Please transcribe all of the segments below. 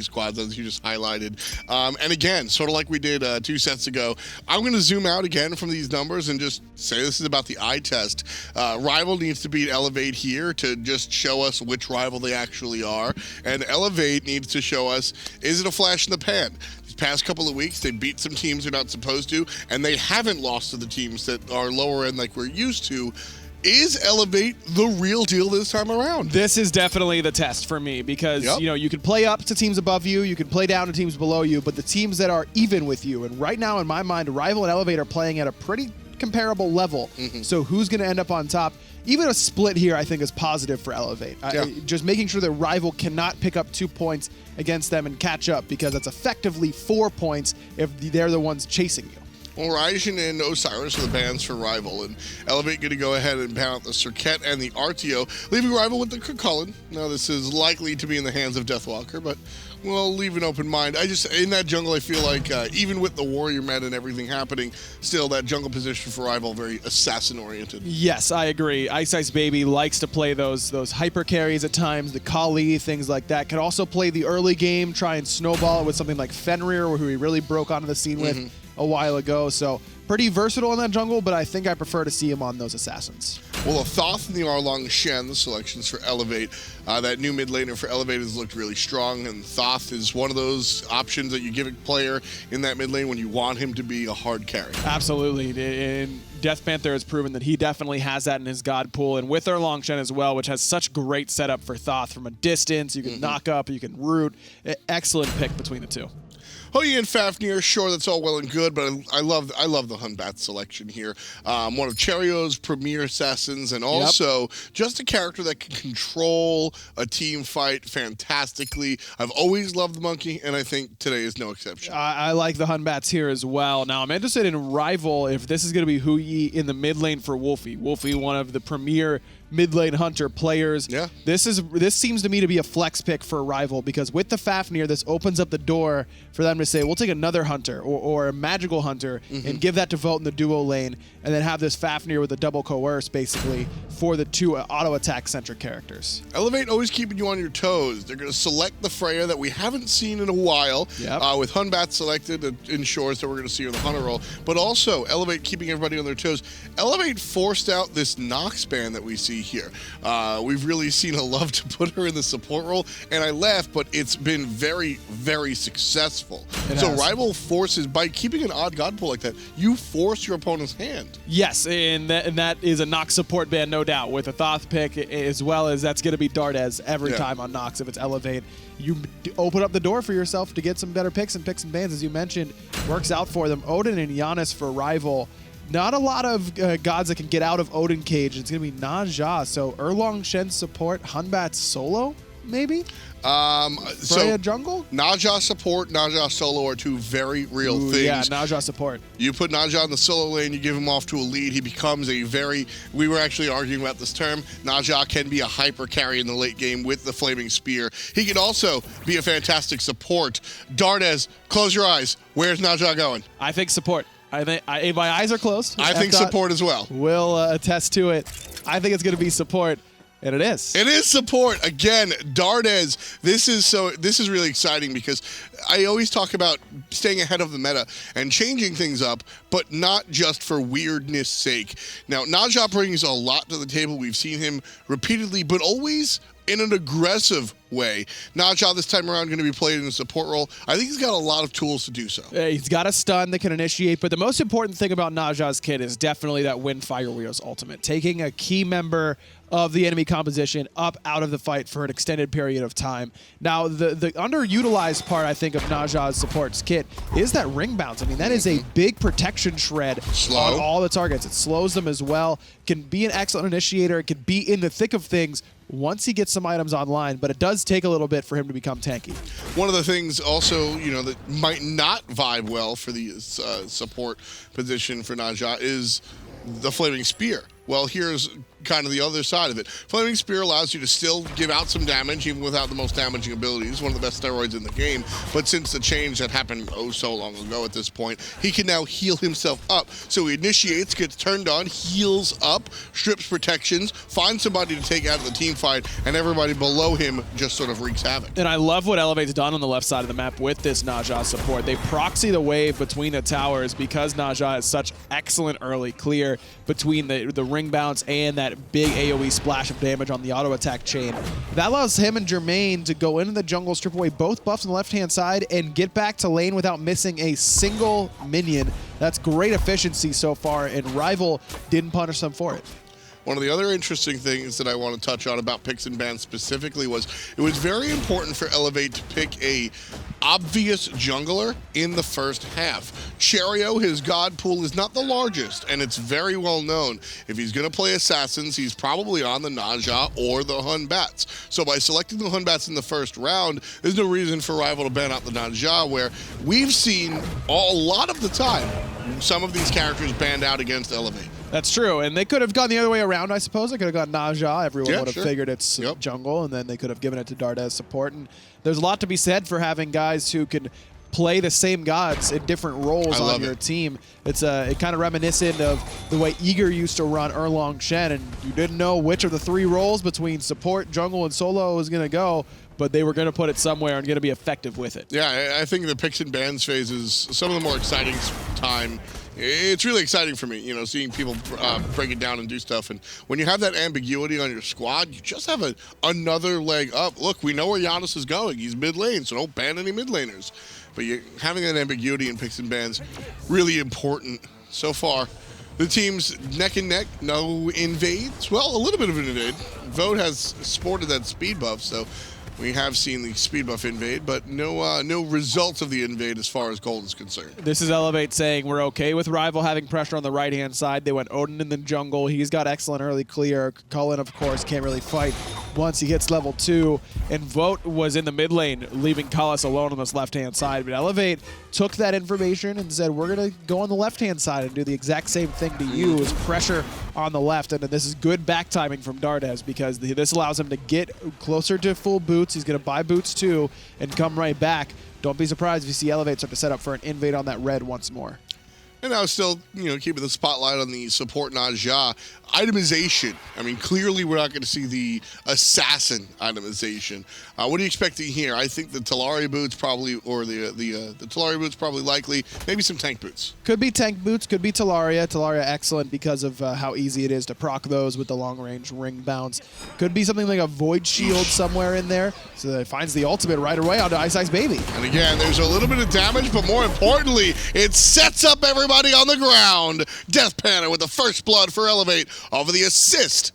these squads, as you just highlighted. And again, sort of like we did 2 sets ago, I'm going to zoom out again from these numbers and just say this is about the eye test. Rival needs to beat Elevate here to just show us which rival they actually are. And Elevate needs to show us, is it a flash in the pan? These past couple of weeks, they beat some teams they're not supposed to, and they haven't lost to the teams that are lower end like we're used to. Is Elevate the real deal this time around? This is definitely the test for me because, you know, you can play up to teams above you, you can play down to teams below you, but the teams that are even with you, and right now in my mind, Rival and Elevate are playing at a pretty comparable level. So who's going to end up on top? Even a split here, I think, is positive for Elevate. Just making sure that Rival cannot pick up 2 points against them and catch up, because that's effectively 4 points if they're the ones chasing you. Well, Raijin and Osiris are the bans for Rival, and Elevate going to go ahead and ban out the Cirquette and the RTO, leaving Rival with the Cullen. Now, this is likely to be in the hands of Deathwalker, but we'll leave an open mind. In that jungle, I feel like even with the Warrior meta and everything happening, still that jungle position for Rival very assassin-oriented. Yes, I agree. Ice Baby likes to play those hyper carries at times, the Kali, things like that. Can also play the early game, try and snowball it with something like Fenrir, who he really broke onto the scene with a while ago. So pretty versatile in that jungle, but I think I prefer to see him on those assassins. Well, the Thoth and the Arlong Shen, the selections for Elevate. That new mid laner for Elevate has looked really strong, and Thoth is one of those options that you give a player in that mid lane when you want him to be a hard carry. Absolutely. And Death Panther has proven that he definitely has that in his God pool, and with Arlong Shen as well, which has such great setup for Thoth from a distance. You can knock up, you can root. Excellent pick between the two. Hoyi and Fafnir, sure, that's all well and good, but I love the Hunbat selection here. One of Cherio's premier assassins, and also just a character that can control a team fight fantastically. I've always loved the monkey, and I think today is no exception. I like the Hunbats here as well. Now, I'm interested in Rival, if this is going to be Huyi in the mid lane for Wolfie. Wolfie, one of the premier mid lane hunter players. Yeah. This seems to me to be a flex pick for Rival, because with the Fafnir, this opens up the door for them to say, we'll take another hunter or a magical hunter and give that to Vote in the duo lane, and then have this Fafnir with a double coerce basically for the 2 auto attack centric characters. Elevate always keeping you on your toes. They're going to select the Freya that we haven't seen in a while. With Hunbat selected, it ensures that we're going to see her in the hunter role. But also, Elevate keeping everybody on their toes. Elevate forced out this Nox ban that we see here. We've really seen a love to put her in the support role, and I laugh, but it's been very, very successful. So Rival forces, by keeping an odd god pool like that, you force your opponent's hand. Yes, and that is a Nox support ban, no doubt, with a Thoth pick, as well as that's going to be Dardes every time on Nox if it's Elevate. You open up the door for yourself to get some better picks and bans, as you mentioned. Works out for them. Odin and Giannis for Rival. Not a lot of gods that can get out of Odin Cage. It's going to be Naja. So Erlong Shen support, Hunbat solo, maybe? So jungle? Naja support, Naja solo are 2 very real things. Yeah, Naja support. You put Naja in the solo lane, you give him off to a lead, he becomes a very, we were actually arguing about this term, Naja can be a hyper carry in the late game with the Flaming Spear. He can also be a fantastic support. Dardes, close your eyes. Where's Naja going? I think support. I think my eyes are closed. I think support as well. We'll attest to it. I think it's going to be support. And it is. It is support. Again, Dardes, this is really exciting, because I always talk about staying ahead of the meta and changing things up, but not just for weirdness sake. Now, Naja brings a lot to the table. We've seen him repeatedly, but always in an aggressive way. Naja this time around going to be played in a support role. I think he's got a lot of tools to do so. He's got a stun that can initiate, but the most important thing about Naja's kit is definitely that Wind Fire Wheels ultimate. Taking a key member of the enemy composition up out of the fight for an extended period of time. Now, the underutilized part, I think, of Naja's support's kit is that ring bounce. I mean, that is a big protection shred on all the targets. It slows them as well. Can be an excellent initiator. It can be in the thick of things once he gets some items online, but it does take a little bit for him to become tanky. One of the things also, that might not vibe well for the support position for Naja is the Flaming Spear. Well, here's kind of the other side of it. Flaming Spear allows you to still give out some damage, even without the most damaging abilities. One of the best steroids in the game. But since the change that happened oh so long ago at this point, he can now heal himself up. So he initiates, gets turned on, heals up, strips protections, finds somebody to take out of the team fight, and everybody below him just sort of wreaks havoc. And I love what Elevate's done on the left side of the map with this Naja support. They proxy the wave between the towers because Naja has such excellent early clear between the ring bounce and that big AoE splash of damage on the auto attack chain. That allows him and Jermaine to go into the jungle, strip away both buffs on the left-hand side, and get back to lane without missing a single minion. That's great efficiency so far, and Rival didn't punish them for it. One of the other interesting things that I want to touch on about picks and bans specifically was it was very important for Elevate to pick a obvious jungler in the first half. Cherio, his god pool, is not the largest, and it's very well known. If he's going to play assassins, he's probably on the Naja or the Hun Bats. So by selecting the Hun Bats in the first round, there's no reason for Rival to ban out the Naja, where we've seen a lot of the time some of these characters banned out against Elevate. That's true, and they could have gone the other way around, I suppose. They could have gone Naja. Everyone would have figured it's jungle, and then they could have given it to Dart as support. And there's a lot to be said for having guys who can play the same gods in different roles on your team. It's it kind of reminiscent of the way Eager used to run Erlong Shen, and you didn't know which of the three roles between support, jungle, and solo was going to go, but they were going to put it somewhere and going to be effective with it. Yeah, I think the picks and bans phase is some of the more exciting time. It's really exciting for me, you know, seeing people break it down and do stuff. And when you have that ambiguity on your squad, you just have another leg up. Look, we know where Giannis is going. He's mid lane, so don't ban any mid laners. But having that ambiguity in picks and bans, really important. So far, the teams neck and neck, no invades. Well, a little bit of an invade. Vote has sported that speed buff, so we have seen the speed buff invade, but no results of the invade as far as gold is concerned. This is Elevate saying we're okay with Rival having pressure on the right-hand side. They went Odin in the jungle. He's got excellent early clear. Cullen, of course, can't really fight once he hits level 2. And Vote was in the mid lane, leaving Cullis alone on this left-hand side. But Elevate took that information and said, we're going to go on the left-hand side and do the exact same thing to you, is pressure on the left. And this is good back timing from Dardes, because this allows him to get closer to full boots. He's going to buy boots too and come right back. Don't be surprised if you see Elevate start to set up for an invade on that red once more. And now still, you know, keeping the spotlight on the support Naja. Itemization. I mean, clearly we're not going to see the assassin itemization. What are you expecting here? I think the Talari boots probably, or the Talari boots probably likely. Maybe some tank boots. Could be tank boots, could be Talaria. Talaria excellent because of how easy it is to proc those with the long-range ring bounce. Could be something like a Void Shield somewhere in there, so that it finds the ultimate right away onto Ice Ice Baby. And again, there's a little bit of damage, but more importantly, it sets up everybody on the ground. Death Panther with the first blood for Elevate over the assist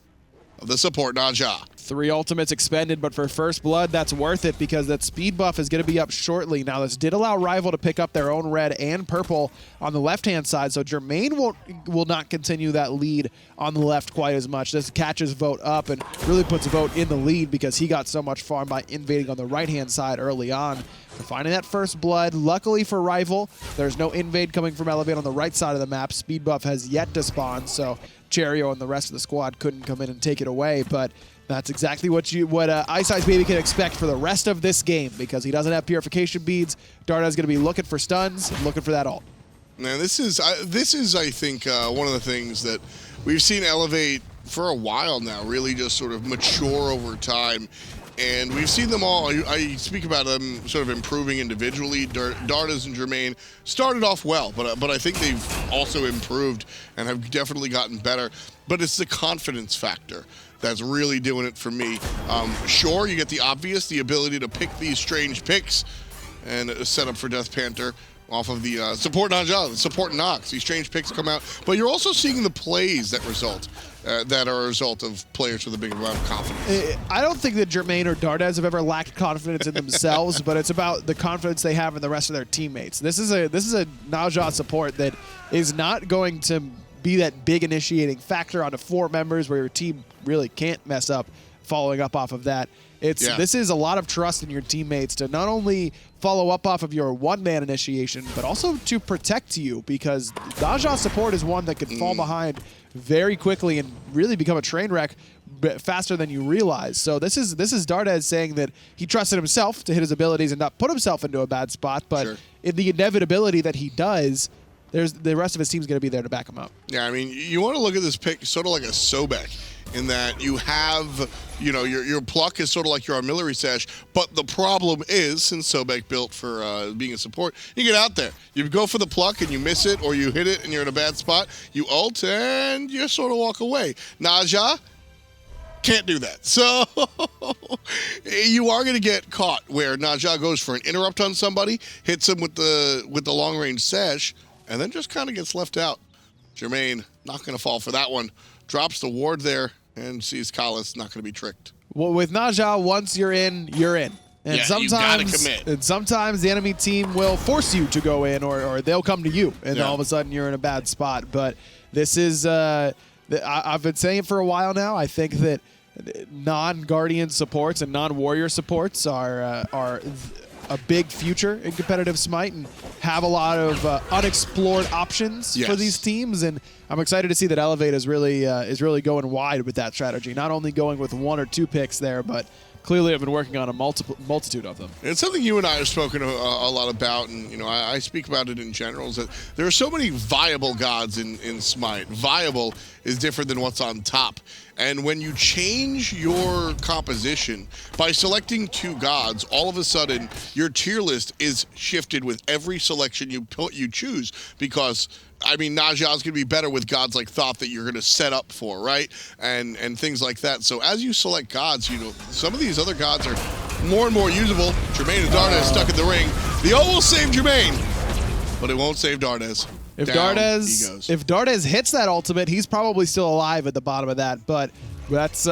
of the support Naja. 3 ultimates expended, but for first blood, that's worth it because that speed buff is going to be up shortly. Now, this did allow Rival to pick up their own red and purple on the left-hand side, so Jermaine will not continue that lead on the left quite as much. This catches Vote up and really puts Vote in the lead because he got so much farm by invading on the right-hand side early on. Finding that first blood. Luckily for Rival, there's no invade coming from Elevate on the right side of the map. Speed buff has yet to spawn, so Cherio and the rest of the squad couldn't come in and take it away, but that's exactly what Ice Ice Baby can expect for the rest of this game, because he doesn't have purification beads. Darda's going to be looking for stuns, looking for that ult. Now, this is I think, one of the things that we've seen Elevate for a while now really just sort of mature over time. And we've seen them all. I speak about them sort of improving individually. Dardas and Jermaine started off well, but I think they've also improved and have definitely gotten better. But it's the confidence factor that's really doing it for me. Sure, you get the obvious, the ability to pick these strange picks and set up for Death Panther off of the support Naja, support Nox. These strange picks come out, but you're also seeing the plays that result. That are a result of players with a big amount of confidence. I don't think that Jermaine or Dardes have ever lacked confidence in themselves, but it's about the confidence they have in the rest of their teammates. This is a Naja support that is not going to be that big initiating factor onto 4 members where your team really can't mess up following up off of that. This is a lot of trust in your teammates to not only follow up off of your one-man initiation, but also to protect you, because Naja support is one that could fall behind very quickly and really become a train wreck faster than you realize. So this is Dardes saying that he trusted himself to hit his abilities and not put himself into a bad spot, but in the inevitability that he does, the rest of his team's going to be there to back him up. Yeah, I mean, you want to look at this pick sort of like a Sobek, in that you have, your pluck is sort of like your artillery sash, but the problem is, since Sobek built for being a support, you get out there. You go for the pluck and you miss it, or you hit it and you're in a bad spot, you ult and you sort of walk away. Naja can't do that. So you are going to get caught where Naja goes for an interrupt on somebody, hits him with the long-range sash, and then just kind of gets left out. Jermaine not going to fall for that one. Drops the ward there and sees Kalas not going to be tricked. Well, with Naja, once you're in, you're in. And you gotta commit. And sometimes the enemy team will force you to go in, or they'll come to you, and all of a sudden you're in a bad spot. But this is, I've been saying it for a while now. I think that non-Guardian supports and non-Warrior supports are a big future in competitive Smite and have a lot of unexplored options for these teams. And I'm excited to see that Elevate is really going wide with that strategy. Not only going with 1 or 2 picks there, but clearly have been working on a multitude of them. It's something you and I have spoken a lot about, and I speak about it in general, is that there are so many viable gods in Smite. Viable is different than what's on top. And when you change your composition by selecting 2 gods, all of a sudden your tier list is shifted with every selection you choose, because I mean, Naja's going to be better with gods like Thoth that you're going to set up for, right? And things like that. So as you select gods, some of these other gods are more and more usable. Jermaine and Dardes stuck in the ring. The ult will save Jermaine, but it won't save Dardes. If Dardes hits that ultimate, he's probably still alive at the bottom of that. But that's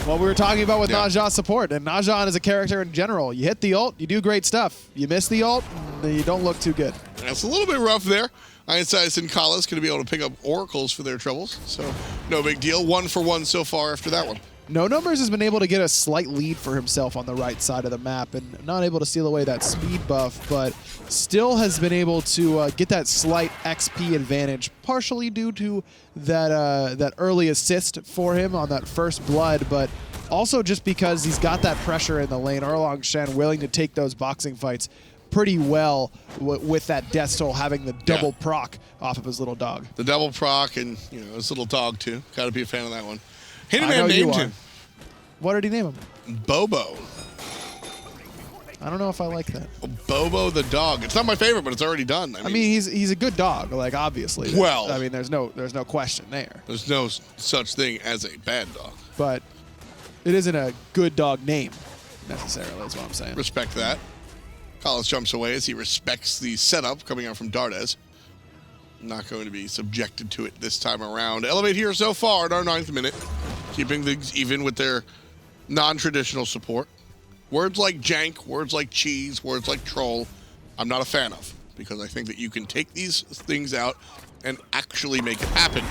what we were talking about with Naja support. And Naja as a character in general, you hit the ult, you do great stuff. You miss the ult, you don't look too good. That's a little bit rough there. Einstein and Kalas going to be able to pick up oracles for their troubles, so no big deal. 1 for 1 so far after that one. No Numbers has been able to get a slight lead for himself on the right side of the map and not able to steal away that speed buff, but still has been able to get that slight XP advantage, partially due to that early assist for him on that first blood, but also just because he's got that pressure in the lane. Erlang Shen willing to take those boxing fights pretty well with that Death Toll having the double proc off of his little dog. The double proc and his little dog too. Got to be a fan of that one. Hitman named him. What did he name him? Bobo. I don't know if I like that. Bobo the dog. It's not my favorite, but it's already done. I mean he's a good dog, like obviously. Well, I mean there's no question there. There's no such thing as a bad dog. But it isn't a good dog name necessarily, is what I'm saying. Respect that. Kalas jumps away as he respects the setup coming out from Dardes. Not going to be subjected to it this time around. Elevate here so far in our 9th minute, keeping things even with their non-traditional support. Words like jank, words like cheese, words like troll, I'm not a fan of, because I think that you can take these things out and actually make it happen.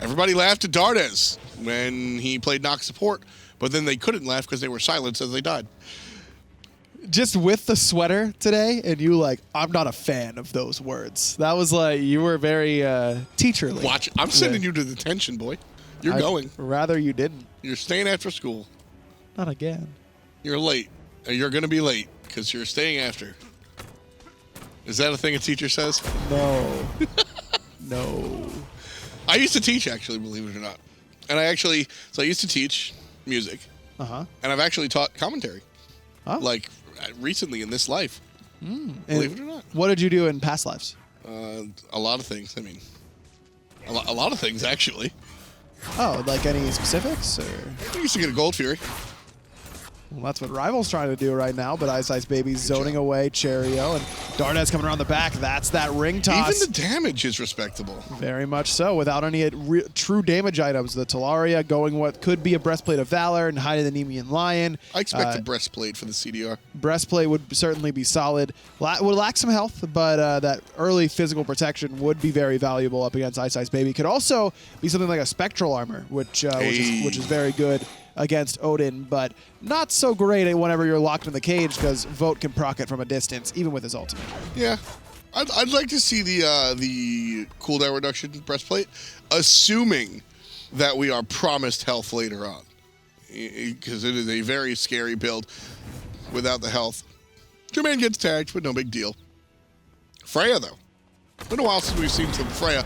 Everybody laughed at Dardes when he played Nox support, but then they couldn't laugh because they were silenced as they died. Just with the sweater today, and you I'm not a fan of those words. That was you were very teacherly. Watch, I'm sending you to detention, boy. You're going. Rather you didn't. You're staying after school. Not again. You're late. You're going to be late because you're staying after. Is that a thing a teacher says? No. No. I used to teach, actually, believe it or not. And I used to teach music. Uh-huh. And I've actually taught commentary. Oh. Recently in this life. Believe it or not. What did you do in past lives? A lot of things. I mean, a lot of things, actually. Oh, any specifics? Or? I used to get a Gold Fury. Well, that's what Rival's trying to do right now, but Ice Ice Baby's zoning away Cherio, and Dardes coming around the back. That's that ring toss. Even the damage is respectable. Very much so, without any true damage items. The Talaria going what could be a Breastplate of Valor and hiding the Nemean Lion. I expect a Breastplate for the CDR. Breastplate would certainly be solid. Would lack some health, but that early physical protection would be very valuable up against Ice Ice Baby. Could also be something like a Spectral Armor, which is very good. against Odin, but not so great whenever you're locked in the cage because Vote can proc it from a distance, even with his ultimate. Yeah. I'd like to see the cooldown reduction breastplate, assuming that we are promised health later on, because it is a very scary build without the health. Jermaine gets tagged, but no big deal. Freya, though. Been a while since we've seen some Freya.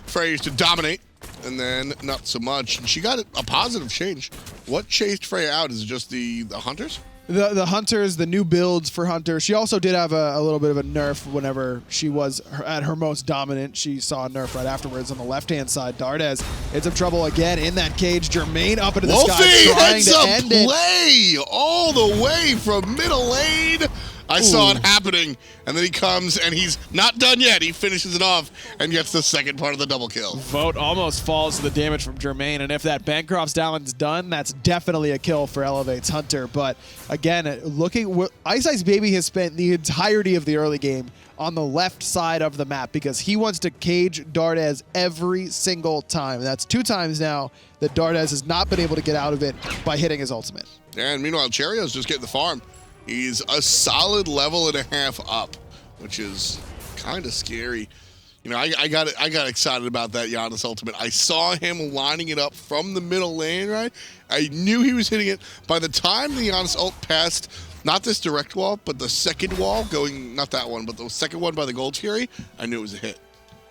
Freya used to dominate, and then not so much. And she got a positive change. What chased Freya out? Is it just the hunters? The hunters, the new builds for hunters. She also did have a little bit of a nerf whenever she was at her most dominant. She saw a nerf right afterwards on the left-hand side. Dardes in some trouble again in that cage. Jermaine up into the sky trying to end it. Play all the way from middle lane. I saw it happening, and then he comes, and he's not done yet. He finishes it off and gets the second part of the double kill. Vote almost falls to the damage from Jermaine, and if that Bancroft's down's done, that's definitely a kill for Elevate's Hunter. But again, Ice Baby has spent the entirety of the early game on the left side of the map because he wants to cage Dardes every single time. That's 2 times now that Dardes has not been able to get out of it by hitting his ultimate. And meanwhile, Cherio's just getting the farm. He's a solid level and a half up, which is kind of scary. You know, I got excited about that Giannis ultimate. I saw him lining it up from the middle lane, right? I knew he was hitting it. By the time the Giannis ult passed, not this direct wall, but the second wall going, not that one, but the second one by the Gold Fury, I knew it was a hit.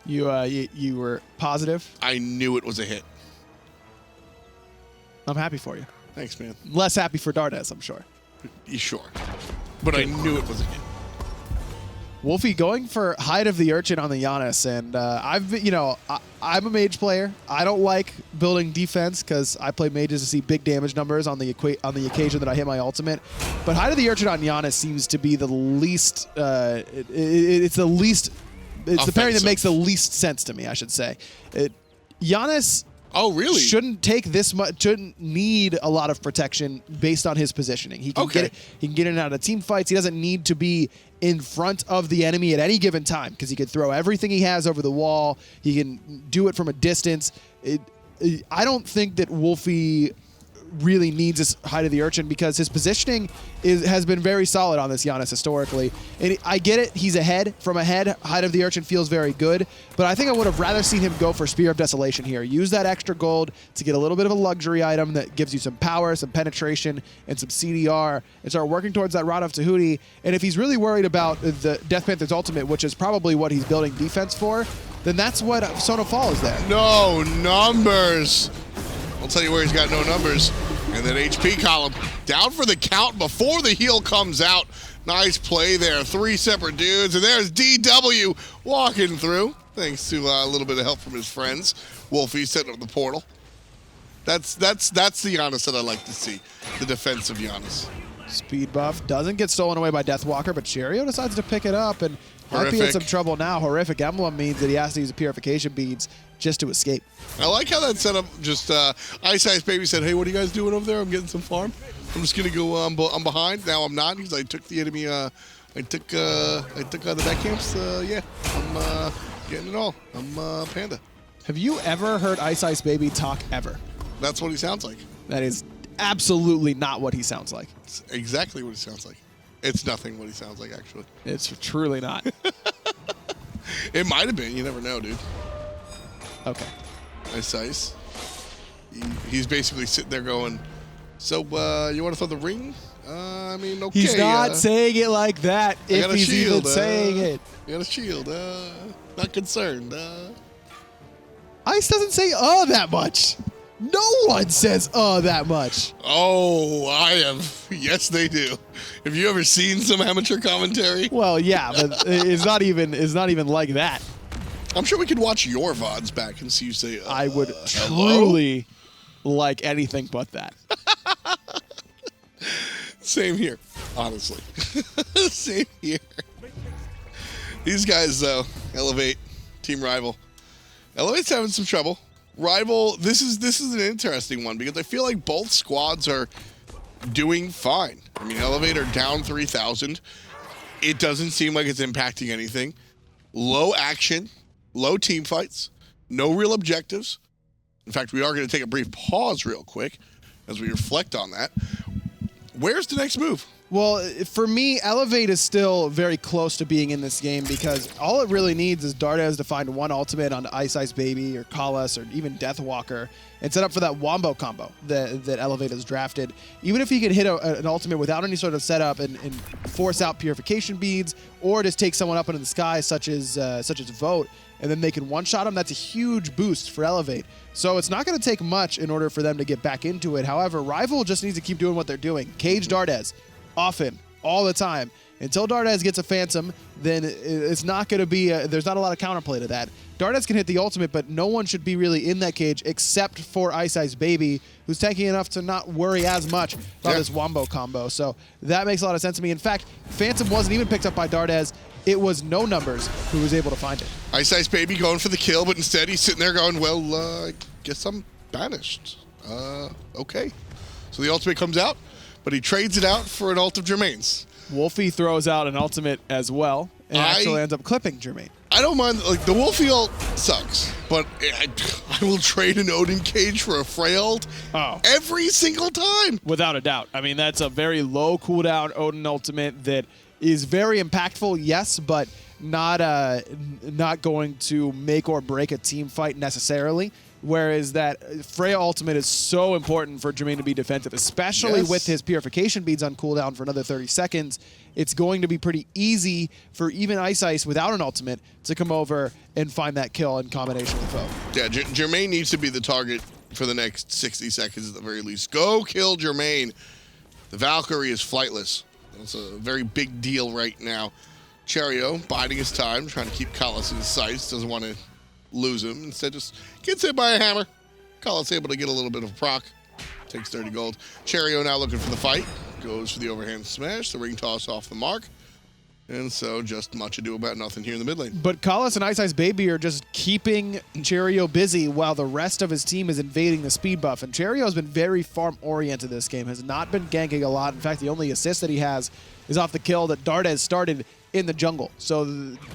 You were positive? I knew it was a hit. I'm happy for you. Thanks, man. Less happy for Dardes, I'm sure. You sure? But I knew it was a hit. Wolfie going for Hide of the Urchin on the Giannis, and I'm a mage player. I don't like building defense because I play mages to see big damage numbers on the occasion that I hit my ultimate. But Hide of the Urchin on Giannis seems to be the least. It's the pairing that makes the least sense to me, I should say. Giannis. Oh, really? Shouldn't take this much. Shouldn't need a lot of protection based on his positioning. He can get it. He can get in and out of team fights. He doesn't need to be in front of the enemy at any given time because he can throw everything he has over the wall. He can do it from a distance. I don't think that Wolfie really needs this Hide of the Urchin because his positioning has been very solid on this Giannis historically. And I get it, he's ahead. From ahead, Hide of the Urchin feels very good, but I think I would have rather seen him go for Spear of Desolation here. Use that extra gold to get a little bit of a luxury item that gives you some power, some penetration, and some CDR, and start working towards that Rod of Tahuti. And if he's really worried about the Death Panther's ultimate, which is probably what he's building defense for, then that's what Sono Fall is there. No numbers. I'll tell you where he's got no numbers. And then HP column down for the count before the heal comes out. Nice play there. 3 separate dudes. And there's DW walking through. Thanks to a little bit of help from his friends. Wolfie setting up the portal. That's the Giannis that I like to see. The defensive Giannis. Speed buff doesn't get stolen away by Deathwalker, but Cherio decides to pick it up and might be in some trouble now. Horrific Emblem means that he has to use purification beads just to escape. I like how that setup just, Ice Baby said, hey, what are you guys doing over there? I'm getting some farm. I'm just going to go, I'm behind. Now I'm not because I took the enemy, I took the back camps. Yeah, I'm getting it all. I'm Panda. Have you ever heard Ice Baby talk ever? That's what he sounds like. That is absolutely not what he sounds like. It's exactly what he sounds like. It's nothing what he sounds like, actually. It's truly not. It might have been. You never know, dude. Okay. Ice. He's basically sitting there going, so, you want to throw the ring? I mean, okay. He's not saying it like that if he's even saying it. You got a shield. Not concerned. Ice doesn't say that much. No one says that much. Oh, I have. Yes, they do. Have you ever seen some amateur commentary? Well, yeah, but it's not even like that. I'm sure we could watch your VODs back and see you say, I would truly like anything but that. Same here, honestly. Same here. These guys, though, Elevate, Team Rival. Elevate's having some trouble. Rival, this is an interesting one because I feel like both squads are doing fine. I mean, Elevate are down 3,000. It doesn't seem like it's impacting anything. Low action, low team fights, no real objectives. In fact, we are going to take a brief pause real quick as we reflect on that. Where's the next move? Well, for me, Elevate is still very close to being in this game because all it really needs is Dardes to find one ultimate on Ice Baby or Kalas or even Deathwalker and set up for that Wombo combo that Elevate has drafted. Even if he can hit an ultimate without any sort of setup and force out Purification Beads or just take someone up into the sky, such as Vote, and then they can one-shot him, that's a huge boost for Elevate. So it's not going to take much in order for them to get back into it. However, Rival just needs to keep doing what they're doing. Cage Dardes. Often, all the time. Until Dardes gets a Phantom, then it's not going to be, there's not a lot of counterplay to that. Dardes can hit the ultimate, but no one should be really in that cage except for Ice Baby, who's tanky enough to not worry as much about this Wombo combo. So that makes a lot of sense to me. In fact, Phantom wasn't even picked up by Dardes. It was No Numbers who was able to find it. Ice Baby going for the kill, but instead he's sitting there going, well, I guess I'm banished. Okay. So the ultimate comes out, but he trades it out for an ult of Jermaine's. Wolfie throws out an ultimate as well and actually ends up clipping Jermaine. I don't mind, like, the Wolfie ult sucks, but I will trade an Odin Cage for a Frey ult every single time. Without a doubt. I mean, that's a very low cooldown Odin ultimate that is very impactful, yes, but not going to make or break a team fight necessarily. Whereas that Freya ultimate is so important for Jermaine to be defensive, especially with his Purification Beads on cooldown for another 30 seconds. It's going to be pretty easy for even Ice without an ultimate to come over and find that kill in combination with Foe. Yeah, Jermaine needs to be the target for the next 60 seconds at the very least. Go kill Jermaine. The Valkyrie is flightless. That's a very big deal right now. Cherio biding his time, trying to keep Kalas in his sights, doesn't want to lose him. Instead, just gets hit by a hammer. Kalas able to get a little bit of a proc. Takes 30 gold. Cherio now looking for the fight. Goes for the overhand smash. The ring toss off the mark. And so just much ado about nothing here in the mid lane. But Kalas and Ice Baby are just keeping Cherio busy while the rest of his team is invading the speed buff. And Cherio has been very farm-oriented this game. Has not been ganking a lot. In fact, the only assist that he has is off the kill that Dardes started in the jungle. So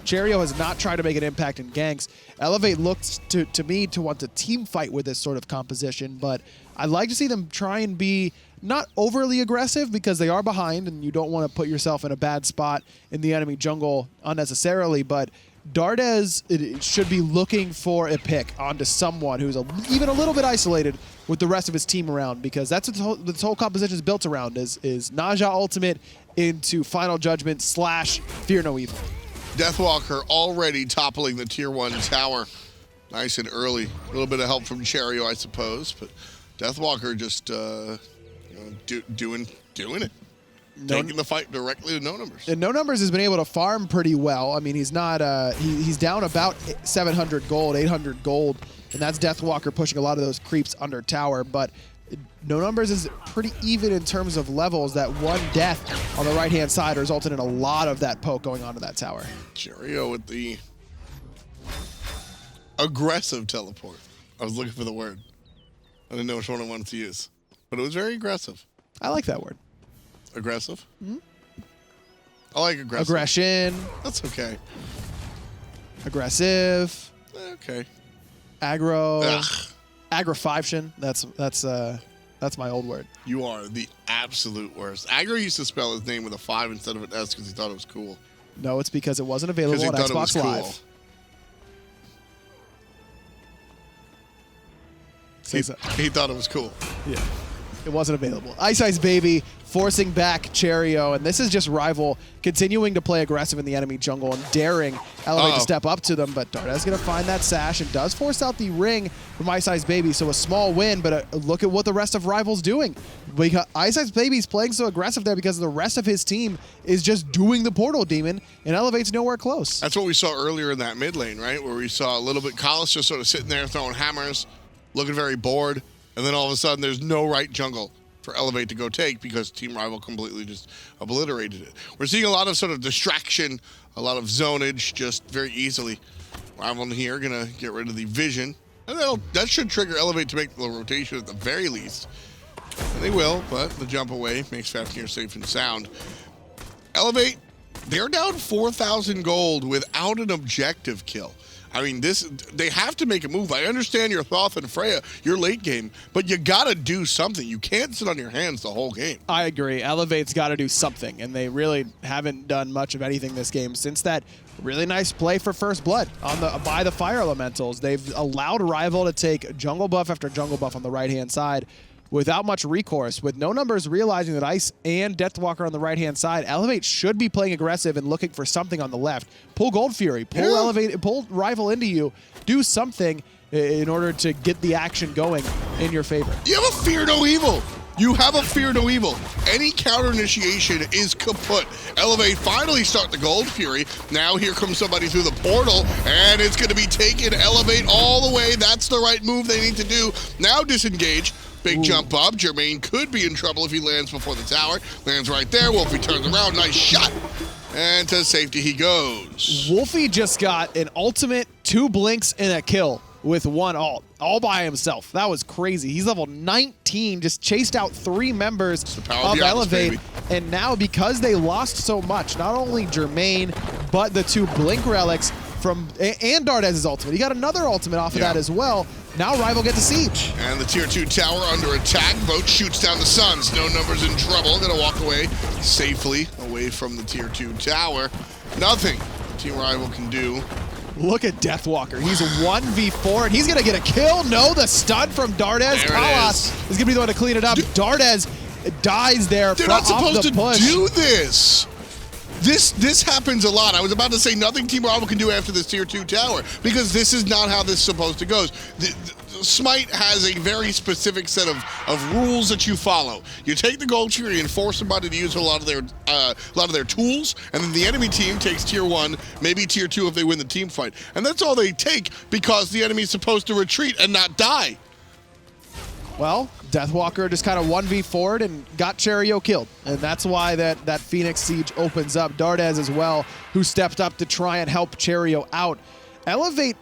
Cherio has not tried to make an impact in ganks. Elevate looks to me to want to team fight with this sort of composition, but I'd like to see them try and be not overly aggressive because they are behind and you don't want to put yourself in a bad spot in the enemy jungle unnecessarily, but Dardes should be looking for a pick onto someone who's even a little bit isolated with the rest of his team around, because that's what this whole composition is built around, is Naja ultimate into Final Judgment / Fear No Evil. Deathwalker already toppling the tier 1 tower. Nice and early. A little bit of help from Cherio, I suppose, but Deathwalker just doing it. Taking the fight directly to No Numbers. And No Numbers has been able to farm pretty well. I mean, he's not he's down about 700 gold, 800 gold, and that's Deathwalker pushing a lot of those creeps under tower, but No Numbers is pretty even in terms of levels. That one death on the right-hand side resulted in a lot of that poke going onto that tower. Cherio with the aggressive teleport. I was looking for the word. I didn't know which one I wanted to use, but it was very aggressive. I like that word. Aggressive? Mm-hmm. I like aggressive. Aggression. That's okay. Aggressive. Okay. Aggro. Ugh. Aggrafivtion. That's my old word. You are the absolute worst. Aggro used to spell his name with a 5 instead of an S because he thought it was cool. No, it's because it wasn't available on Xbox Live. Cool. He thought it was cool. Yeah. It wasn't available. Ice Baby forcing back Cherio, and this is just Rival continuing to play aggressive in the enemy jungle and daring Elevate to step up to them, but Dardes going to find that sash and does force out the ring from Ice Baby, so a small win, but look at what the rest of Rival's doing. Because Ice Baby's playing so aggressive there because the rest of his team is just doing the Portal Demon, and Elevate's nowhere close. That's what we saw earlier in that mid lane, right? Where we saw a little bit, Kalas just sort of sitting there throwing hammers, looking very bored, and then all of a sudden there's no right jungle for Elevate to go take because Team Rival completely just obliterated it. We're seeing a lot of sort of distraction, a lot of zonage just very easily. Rival here gonna get rid of the vision, and that should trigger Elevate to make the rotation at the very least. And they will, but the jump away makes Fafnir safe and sound. Elevate, they're down 4,000 gold without an objective kill. I mean, they have to make a move. I understand your Thoth and Freya, your late game, but you got to do something. You can't sit on your hands the whole game. I agree. Elevate's got to do something, and they really haven't done much of anything this game since that really nice play for First Blood by the Fire Elementals. They've allowed Rival to take jungle buff after jungle buff on the right-hand side without much recourse. With no numbers realizing that Ice and Deathwalker on the right-hand side, Elevate should be playing aggressive and looking for something on the left. Pull Gold Fury, pull Elevate, pull Rival into you, do something in order to get the action going in your favor. You have a Fear No Evil. You have a Fear No Evil. Any counter initiation is kaput. Elevate finally start the Gold Fury. Now here comes somebody through the portal, and it's going to be taken. Elevate all the way. That's the right move they need to do. Now disengage. Big jump up. Jermaine could be in trouble if he lands before the tower. Lands right there. Wolfie turns around. Nice shot. And to safety he goes. Wolfie just got an ultimate, 2 blinks, and a kill with 1 ult, all by himself. That was crazy. He's level 19, just chased out 3 members of Elevate. And now, because they lost so much, not only Jermaine, but the 2 blink relics and Dardez's ultimate. He got another ultimate off of that as well. Now Rival gets a siege. And the tier 2 tower under attack. Boat shoots down the Suns. No numbers in trouble. Gonna walk away safely away from the tier 2 tower. Nothing Team Rival can do. Look at Deathwalker. He's 1v4, and he's going to get a kill. No, the stun from Dardez. Kalas is going to be the one to clean it up. Dardez dies there. They're not supposed to do this. This happens a lot. I was about to say nothing Team Rival can do after this tier 2 tower, because this is not how this is supposed to go. Smite has a very specific set of rules that you follow. You take the gold tree and force somebody to use a lot of their tools, and then the enemy team takes tier 1, maybe tier 2 if they win the team fight. And that's all they take because the enemy's supposed to retreat and not die. Well, Deathwalker just kind of 1v4'd and got Cherio killed. And that's why that Phoenix Siege opens up. Dardez as well, who stepped up to try and help Cherio out. Elevate,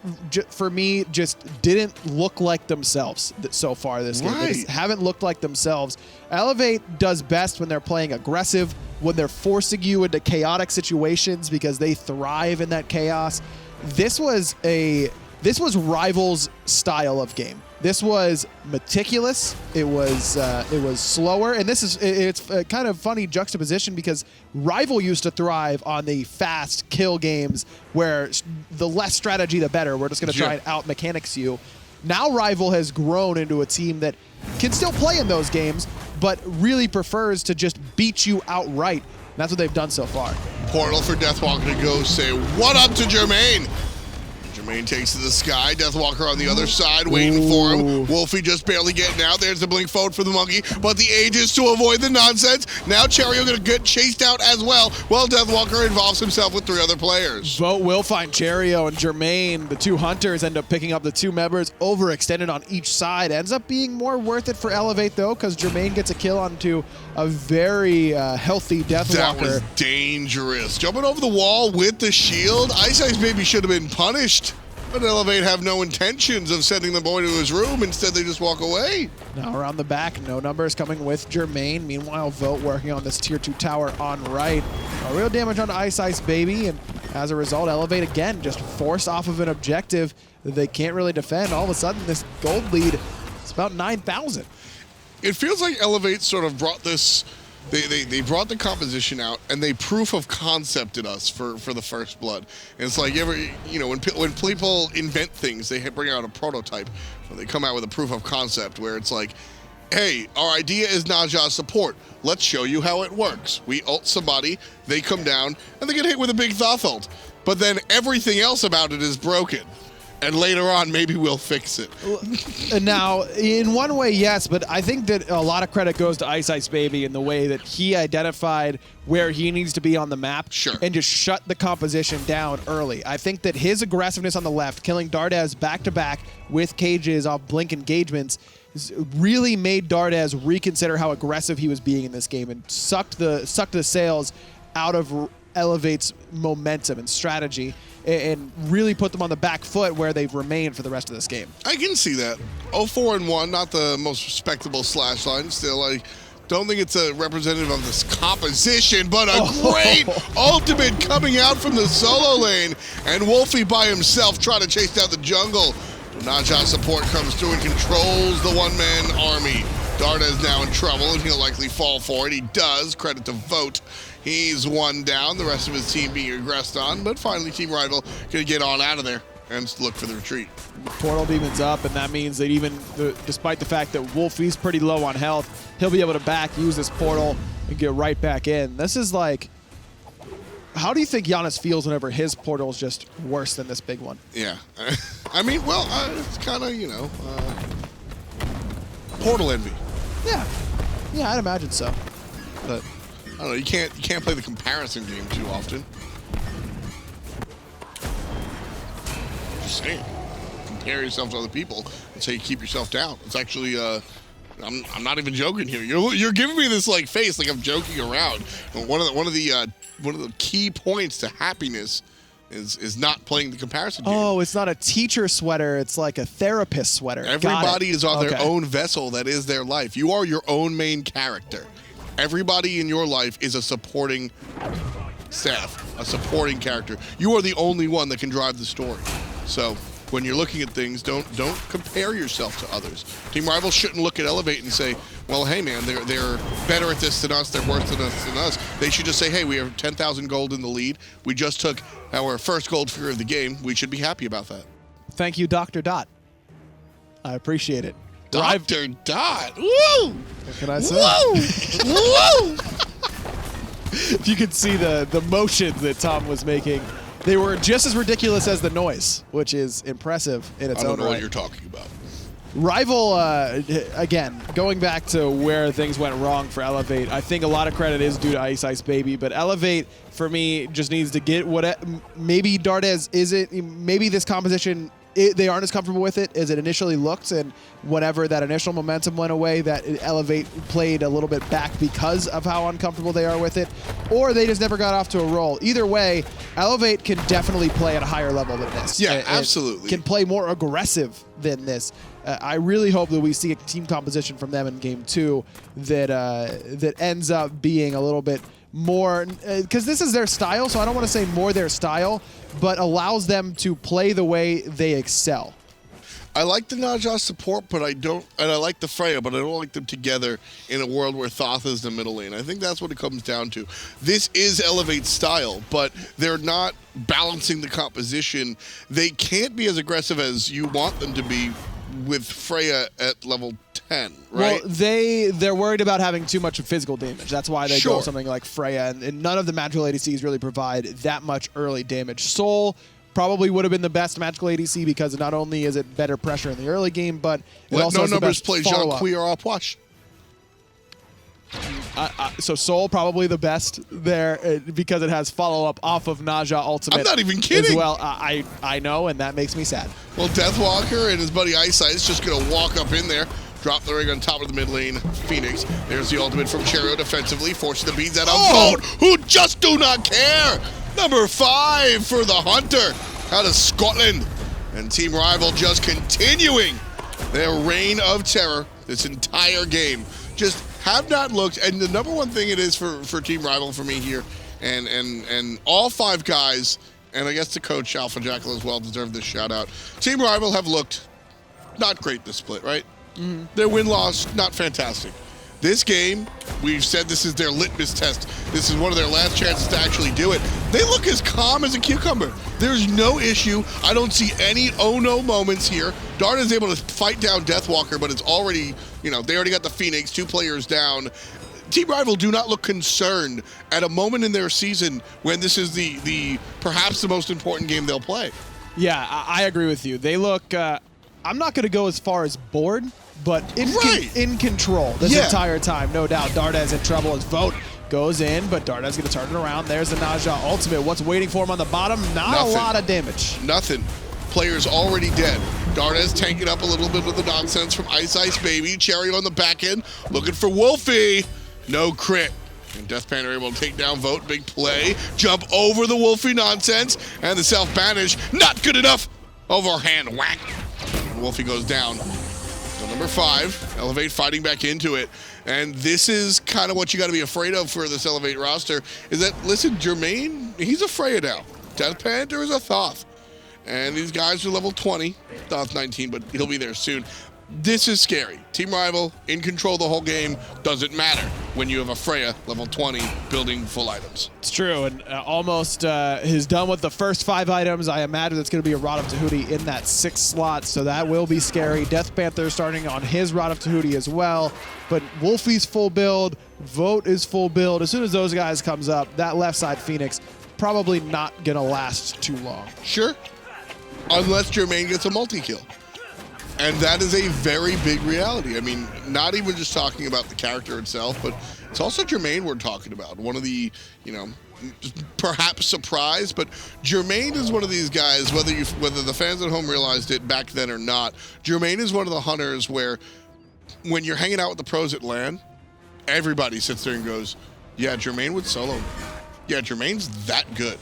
for me, just didn't look like themselves so far this game. They just haven't looked like themselves. Elevate does best when they're playing aggressive, when they're forcing you into chaotic situations because they thrive in that chaos. This was Rival's style of game. This was meticulous. It was slower, and it's a kind of funny juxtaposition because Rival used to thrive on the fast kill games where the less strategy, the better. We're just going to try and out mechanics you. Now Rival has grown into a team that can still play in those games, but really prefers to just beat you outright. And that's what they've done so far. Portal for Deathwalker to go say what up to Jermaine. Jermaine takes to the sky. Deathwalker on the other side, waiting for him. Wolfie just barely getting out. There's the blink forward for the monkey, but the Aegis to avoid the nonsense. Now Cherio gonna get chased out as well. Well, Deathwalker involves himself with 3 other players. Vote will find Cherio and Jermaine. The 2 hunters end up picking up the 2 members, overextended on each side. Ends up being more worth it for Elevate though, because Jermaine gets a kill onto a very healthy Deathwalker. That was dangerous. Jumping over the wall with the shield. Ice Baby should have been punished. But Elevate have no intentions of sending the boy to his room. Instead, they just walk away. Now around the back, no numbers coming with Jermaine. Meanwhile, Vote working on this tier 2 tower on right. No real damage on Ice Baby, and as a result, Elevate again just forced off of an objective that they can't really defend. All of a sudden, this gold lead is about 9,000. It feels like Elevate sort of brought this. They brought the composition out and they proof of concepted us for the First Blood. And it's like when people invent things, they bring out a prototype. Or they come out with a proof of concept where it's like, hey, our idea is Naja support. Let's show you how it works. We ult somebody, they come down, and they get hit with a big Thoth ult. But then everything else about it is broken. And later on, maybe we'll fix it. Now, in one way, yes, but I think that a lot of credit goes to Ice Baby in the way that he identified where he needs to be on the map and just shut the composition down early. I think that his aggressiveness on the left, killing Dardez back-to-back with cages off blink engagements, really made Dardez reconsider how aggressive he was being in this game and sucked the sails out of Elevate's momentum and strategy and really put them on the back foot where they've remained for the rest of this game. I can see that. 0-4-1, not the most respectable slash line. Still, like, Don't think it's a representative of this composition, but a great ultimate coming out from the solo lane. And Wolfie by himself trying to chase down the jungle. Naja support comes through and controls the one-man army. Darda's now in trouble, and he'll likely fall for it. He does. Credit to Vote. He's one down. The rest of his team being aggressed on, but finally Team Rival going to get on out of there and look for the retreat. Portal Demon's up, and that means that even despite the fact that Wolfie's pretty low on health, he'll be able to use this portal and get right back in. This is like, how do you think Giannis feels whenever his portal is just worse than this big one? Yeah. I mean, well, it's kind of, you know, portal envy. Yeah, I'd imagine so. But I don't know, you can't play the comparison game too often. Just saying. Compare yourself to other people and say you keep yourself down. It's actually I'm not even joking here. You're giving me this like face like I'm joking around. One of the key points to happiness is not playing the comparison game. Oh, it's not a teacher sweater. It's like a therapist sweater. Everybody is on their own vessel that is their life. You are your own main character. Everybody in your life is a supporting staff, a supporting character. You are the only one that can drive the story. So when you're looking at things, don't compare yourself to others. Team Rival shouldn't look at Elevate and say, well, hey, man, they're better at this than us. They're worse than us. They should just say, hey, we have 10,000 gold in the lead. We just took our first gold figure of the game. We should be happy about that. Thank you, Dr. Dot. I appreciate it. Dr. Dot. Woo! What can I say? Woo! Woo! If you could see the motions that Tom was making, they were just as ridiculous as the noise, which is impressive in its own right. I don't know what you're talking about. Rival, again, going back to where things went wrong for Elevate, I think a lot of credit is due to Ice Baby, but Elevate, for me, just needs to get maybe Dardes isn't, maybe this composition, they aren't as comfortable with it as it initially looked, and whenever that initial momentum went away, that Elevate played a little bit back because of how uncomfortable they are with it, or they just never got off to a roll. Either way, Elevate can definitely play at a higher level than this. Yeah, absolutely. Can play more aggressive than this. I really hope that we see a team composition from them in Game 2 that ends up being a little bit more, because this is their style, so I don't want to say more their style, but allows them to play the way they excel. I like the Naja support, but I like the Freya, but I don't like them together in a world where Thoth is the middle lane. I think that's what it comes down to. This is Elevate's style, but they're not balancing the composition. They can't be as aggressive as you want them to be with Freya at level 10, right? Well, they're worried about having too much physical damage. That's why they go something like Freya, and none of the magical ADCs really provide that much early damage. Soul probably would have been the best magical ADC because not only is it better pressure in the early game, but it also has the best follow-up. Jean-Cuir Apoche. So Soul probably the best there because it has follow-up off of Naja ultimate. I'm not even kidding. As well, I know, and that makes me sad. Well, Deathwalker and his buddy Ice just going to walk up in there, drop the ring on top of the mid lane. Phoenix. There's the ultimate from Cherio defensively, forcing the beads out of Vote, who just do not care. Number 5 for the Hunter out of Scotland. And Team Rival just continuing their reign of terror this entire game. Just have not looked, and the number one thing it is for Team Rival for me here, and all 5 guys, and I guess the coach Alpha Jackal as well deserve this shout out. Team Rival have looked not great this split, right? Mm-hmm. Their win-loss, not fantastic. This game, we've said this is their litmus test. This is one of their last chances to actually do it. They look as calm as a cucumber. There's no issue. I don't see any oh-no moments here. Darn is able to fight down Deathwalker, but it's already, they already got the Phoenix, 2 players down. Team Rival do not look concerned at a moment in their season when this is the perhaps the most important game they'll play. Yeah, I agree with you. They look, I'm not going to go as far as bored, but in control this entire time, no doubt. Dardes in trouble as Vote goes in, but Dardes going to turn it around. There's the Naja ultimate. What's waiting for him on the bottom? Not a lot of damage. Nothing. Players already dead. Dardes tanking up a little bit of the nonsense from Ice Baby. Cherry on the back end, looking for Wolfie. No crit. And Death Panther able to take down Vote. Big play. Jump over the Wolfie nonsense. And the self-banish. Not good enough. Overhand whack. And Wolfie goes down. So Number 5, Elevate fighting back into it. And this is kind of what you got to be afraid of for this Elevate roster, is that, listen, Jermaine, he's a Freya now. Death Panther is a Thoth. And these guys are level 20, Thoth 19, but he'll be there soon. This is scary. Team Rival, in control the whole game, doesn't matter when you have a Freya, level 20, building full items. It's true, and almost is done with the first 5 items. I imagine it's going to be a Rod of Tahuti in that 6th slot, so that will be scary. Death Panther starting on his Rod of Tahuti as well, but Wolfie's full build, Vote is full build. As soon as those guys comes up, that left side Phoenix probably not going to last too long. Sure, unless Jermaine gets a multi-kill. And that is a very big reality. I mean, not even just talking about the character itself, but it's also Jermaine we're talking about. One of the, perhaps surprise, but Jermaine is one of these guys, whether the fans at home realized it back then or not, Jermaine is one of the hunters where when you're hanging out with the pros at LAN, everybody sits there and goes, yeah, Jermaine would solo. Yeah, Jermaine's that good.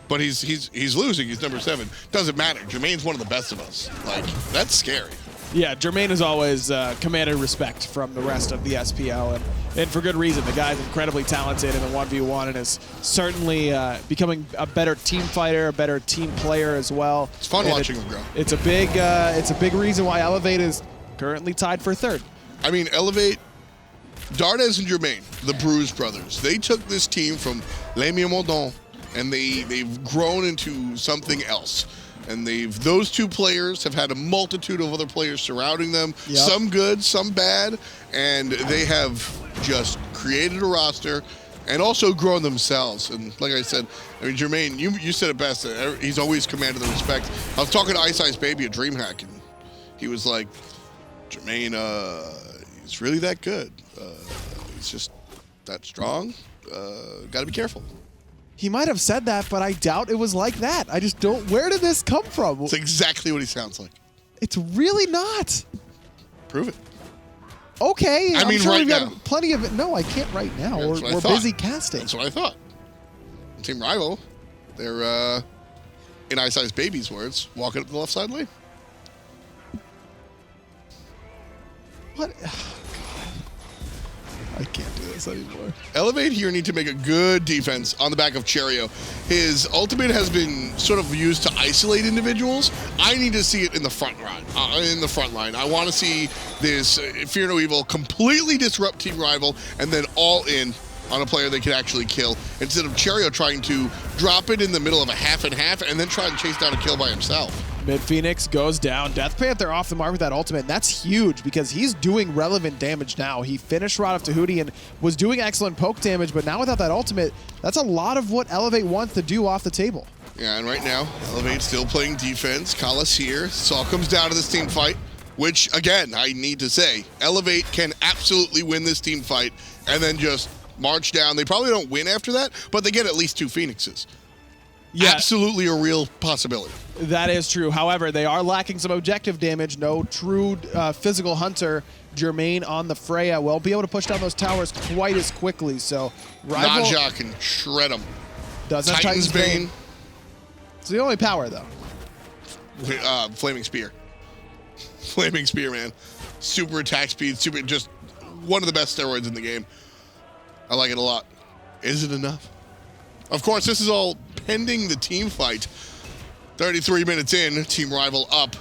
But he's losing. He's number 7. Doesn't matter. Jermaine's one of the best of us. Like, that's scary. Yeah, Jermaine has always commanded respect from the rest of the SPL, and for good reason. The guy's incredibly talented in the 1v1 and is certainly becoming a better team fighter, a better team player as well. It's fun watching him grow. It's a big reason why Elevate is currently tied for 3rd. I mean, Elevate, Dardes and Jermaine, the Bruise brothers, they took this team from Les Miamodons, and they've grown into something else. And those 2 players have had a multitude of other players surrounding them, yep. Some good, some bad, and they have just created a roster and also grown themselves. And like I said, I mean, Jermaine, you said it best. He's always commanded the respect. I was talking to Ice Baby at DreamHack, and he was like, Jermaine, he's really that good. He's just that strong. Got to be careful. He might have said that, but I doubt it was like that. I just don't. Where did this come from? It's exactly what he sounds like. It's really not. Prove it. Okay. I mean, sure right we've now. got plenty of it. No, I can't right now. Yeah, we're busy casting. That's what I thought. Team Rival, they're, in Ice Baby's words, walking up the left side lane. What? I can't do this anymore. Elevate here need to make a good defense on the back of Cherio. His ultimate has been sort of used to isolate individuals. I need to see it in the front line. I want to see this Fear No Evil completely disrupt Team Rival and then all in on a player they can actually kill, instead of Cherio trying to drop it in the middle of a half and half and then try and chase down a kill by himself. Mid Phoenix goes down. Death Panther off the mark with that ultimate. And that's huge because he's doing relevant damage now. He finished Rod of Tahuti and was doing excellent poke damage, but now without that ultimate, that's a lot of what Elevate wants to do off the table. Yeah, and right now, Elevate still playing defense. Kalas here. This all comes down to this team fight, which, again, I need to say, Elevate can absolutely win this team fight and then just march down. They probably don't win after that, but they get at least 2 Phoenixes. Yeah. Absolutely a real possibility. That is true. However, they are lacking some objective damage. No true physical hunter. Jermaine on the Freya will be able to push down those towers quite as quickly. So, Rival Naja can shred them. Does have Titan's Bane. It's the only power, though. Flaming Spear. Flaming Spear, man. Super attack speed. Just one of the best steroids in the game. I like it a lot. Is it enough? Of course, this is all pending the team fight. 33 minutes in, Team Rival up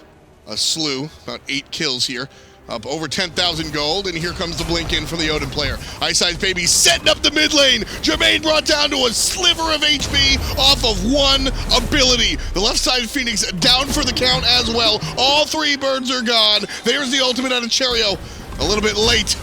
a slew, about 8 kills here. Up over 10,000 gold, and here comes the blink in from the Odin player. Ice Baby setting up the mid lane. Jermaine brought down to a sliver of HP off of 1 ability. The left side Phoenix down for the count as well. All 3 birds are gone. There's the ultimate out of Cherio. A little bit late,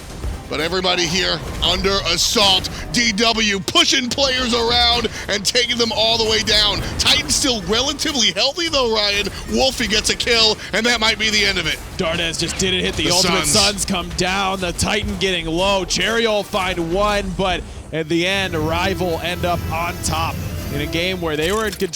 but everybody here under assault. DW pushing players around and taking them all the way down. Titan's still relatively healthy though, Ryan. Wolfie gets a kill, and that might be the end of it. Dardes just didn't hit the ultimate. Suns come down. The Titan getting low. Cherry will find 1, but at the end, Rival end up on top in a game where they were in control.